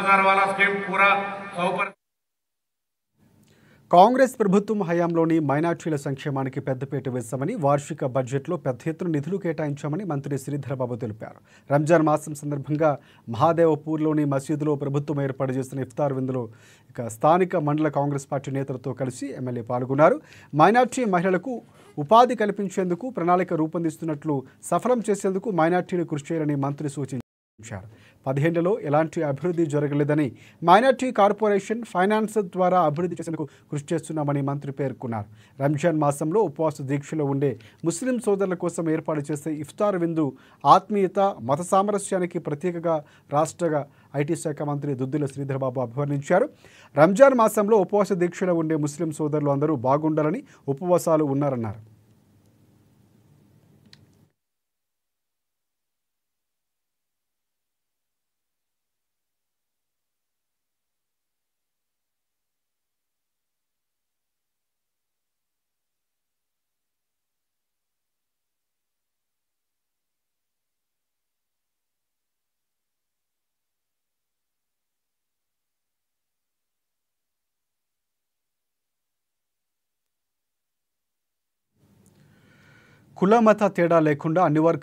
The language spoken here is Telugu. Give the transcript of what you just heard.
हजार वाला स्कीम पूरा 100%। కాంగ్రెస్ ప్రభుత్వం హయాంలోని మైనార్టీల సంక్షేమానికి పెద్దపీట వేశామని వార్షిక బడ్జెట్లో పెద్ద ఎత్తున నిధులు కేటాయించామని మంత్రి శ్రీధరబాబు తెలిపారు. రంజాన్ మాసం సందర్భంగా మహాదేవపూర్లోని మసీదులో ప్రభుత్వం ఏర్పాటు చేసిన ఇఫ్తార్ విందులో స్థానిక మండల కాంగ్రెస్ పార్టీ నేతలతో కలిసి ఎమ్మెల్యే పాల్గొన్నారు. మైనార్టీ మహిళలకు ఉపాధి కల్పించేందుకు ప్రణాళిక రూపొందిస్తున్నట్లు సఫలం చేసేందుకు మైనార్టీలు కృషి చేయాలని మంత్రి సూచించారు. 15 ఏళ్లలో ఎలాంటి అభివృద్ధి జరగలేదని, మైనార్టీ కార్పొరేషన్ ఫైనాన్స్ ద్వారా అభివృద్ధి చేసేందుకు కృషి చేస్తున్నామని మంత్రి పేర్కొన్నారు. రంజాన్ మాసంలో ఉపవాస దీక్షలో ఉండే ముస్లిం సోదరుల కోసం ఏర్పాటు చేసే ఇఫ్తార్ విందు ఆత్మీయత, మత సామరస్యానికి ప్రతీకగా రాష్ట్ర ఐటీ శాఖ మంత్రి దుద్దిల శ్రీధరబాబు అభివర్ణించారు. రంజాన్ మాసంలో ఉపవాస దీక్షలో ఉండే ముస్లిం సోదరులు అందరూ బాగుండాలని ఉపవాసాలు ఉన్నారన్నారు. కుల మత తేడా లేకుండా అన్ని వర్గాల